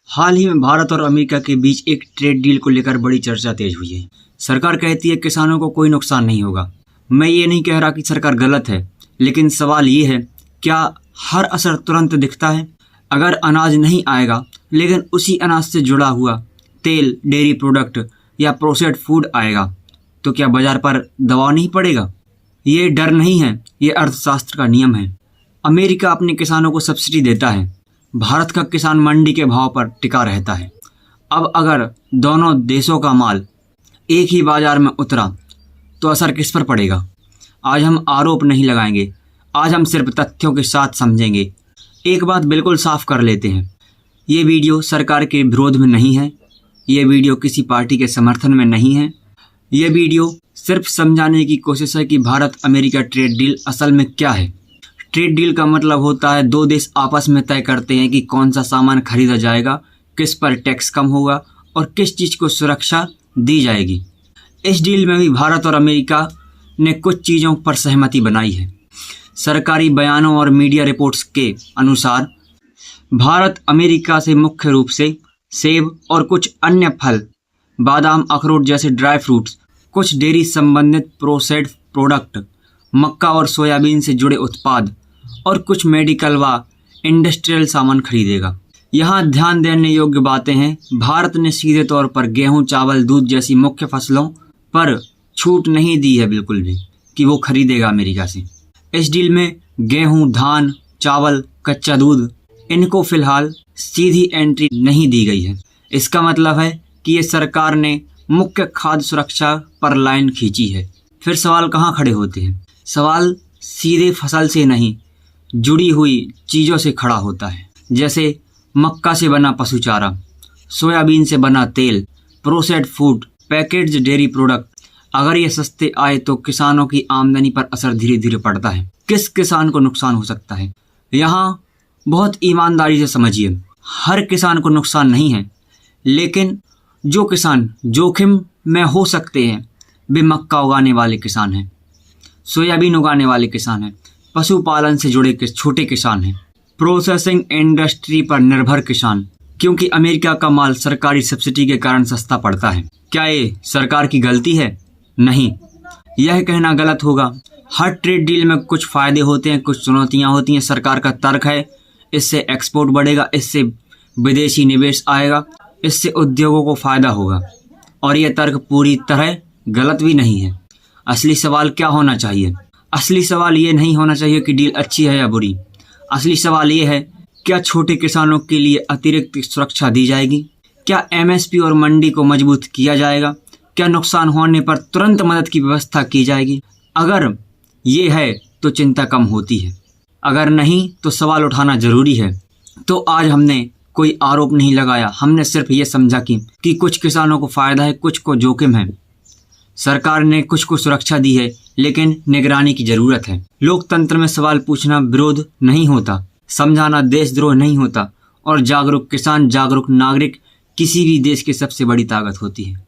हाल ही में भारत और अमेरिका के बीच एक ट्रेड डील को लेकर बड़ी चर्चा तेज हुई है। सरकार कहती है किसानों को कोई नुकसान नहीं होगा। मैं ये नहीं कह रहा कि सरकार गलत है, लेकिन सवाल ये है, क्या हर असर तुरंत दिखता है? अगर अनाज नहीं आएगा लेकिन उसी अनाज से जुड़ा हुआ तेल, डेयरी प्रोडक्ट या प्रोसेस्ड फूड आएगा तो क्या बाजार पर दबाव नहीं पड़ेगा? ये डर नहीं है, ये अर्थशास्त्र का नियम है। अमेरिका अपने किसानों को सब्सिडी देता है, भारत का किसान मंडी के भाव पर टिका रहता है। अब अगर दोनों देशों का माल एक ही बाजार में उतरा तो असर किस पर पड़ेगा? आज हम आरोप नहीं लगाएंगे, आज हम सिर्फ तथ्यों के साथ समझेंगे। एक बात बिल्कुल साफ कर लेते हैं, ये वीडियो सरकार के विरोध में नहीं है, ये वीडियो किसी पार्टी के समर्थन में नहीं है। ये वीडियो सिर्फ समझाने की कोशिश है कि भारत अमेरिका ट्रेड डील असल में क्या है। ट्रेड डील का मतलब होता है दो देश आपस में तय करते हैं कि कौन सा सामान खरीदा जाएगा, किस पर टैक्स कम होगा और किस चीज़ को सुरक्षा दी जाएगी। इस डील में भी भारत और अमेरिका ने कुछ चीज़ों पर सहमति बनाई है। सरकारी बयानों और मीडिया रिपोर्ट्स के अनुसार भारत अमेरिका से मुख्य रूप से सेब और कुछ अन्य फल, बादाम, अखरोट जैसे ड्राई फ्रूट्स, कुछ डेयरी संबंधित प्रोसेस्ड प्रोडक्ट, मक्का और सोयाबीन से जुड़े उत्पाद और कुछ मेडिकल व इंडस्ट्रियल सामान खरीदेगा। यहाँ ध्यान देने योग्य बातें हैं, भारत ने सीधे तौर पर गेहूं, चावल, दूध जैसी मुख्य फसलों पर छूट नहीं दी है बिल्कुल भी कि वो खरीदेगा अमेरिका से। इस डील में गेहूं, धान, चावल, कच्चा दूध, इनको फिलहाल सीधी एंट्री नहीं दी गई है। इसका मतलब है कि ये सरकार ने मुख्य खाद्य सुरक्षा पर लाइन खींची है। फिर सवाल कहाँ खड़े होते हैं? सवाल सीधे फसल से नहीं, जुड़ी हुई चीज़ों से खड़ा होता है, जैसे मक्का से बना पशु चारा, सोयाबीन से बना तेल, processed food, packaged dairy product. अगर ये सस्ते आए तो किसानों की आमदनी पर असर धीरे धीरे पड़ता है। किस किसान को नुकसान हो सकता है? यहाँ बहुत ईमानदारी से समझिए, हर किसान को नुकसान नहीं है, लेकिन जो किसान जोखिम में हो सकते हैं वे मक्का उगाने वाले किसान हैं, सोयाबीन उगाने वाले किसान हैं, पशुपालन से जुड़े छोटे किसान हैं, प्रोसेसिंग इंडस्ट्री पर निर्भर किसान, क्योंकि अमेरिका का माल सरकारी सब्सिडी के कारण सस्ता पड़ता है। क्या ये सरकार की गलती है? नहीं, यह कहना गलत होगा। हर ट्रेड डील में कुछ फ़ायदे होते हैं, कुछ चुनौतियां होती हैं। सरकार का तर्क है इससे एक्सपोर्ट बढ़ेगा, इससे विदेशी निवेश आएगा, इससे उद्योगों को फ़ायदा होगा, और यह तर्क पूरी तरह गलत भी नहीं है। असली सवाल क्या होना चाहिए? असली सवाल ये नहीं होना चाहिए कि डील अच्छी है या बुरी। असली सवाल ये है, क्या छोटे किसानों के लिए अतिरिक्त सुरक्षा दी जाएगी? क्या एमएसपी और मंडी को मजबूत किया जाएगा? क्या नुकसान होने पर तुरंत मदद की व्यवस्था की जाएगी? अगर ये है तो चिंता कम होती है, अगर नहीं तो सवाल उठाना जरूरी है। तो आज हमने कोई आरोप नहीं लगाया, हमने सिर्फ ये समझा कि कुछ किसानों को फ़ायदा है, कुछ को जोखिम है। सरकार ने कुछ को सुरक्षा दी है, लेकिन निगरानी की ज़रूरत है। लोकतंत्र में सवाल पूछना विरोध नहीं होता, समझाना देशद्रोह नहीं होता, और जागरूक किसान, जागरूक नागरिक किसी भी देश की सबसे बड़ी ताकत होती है।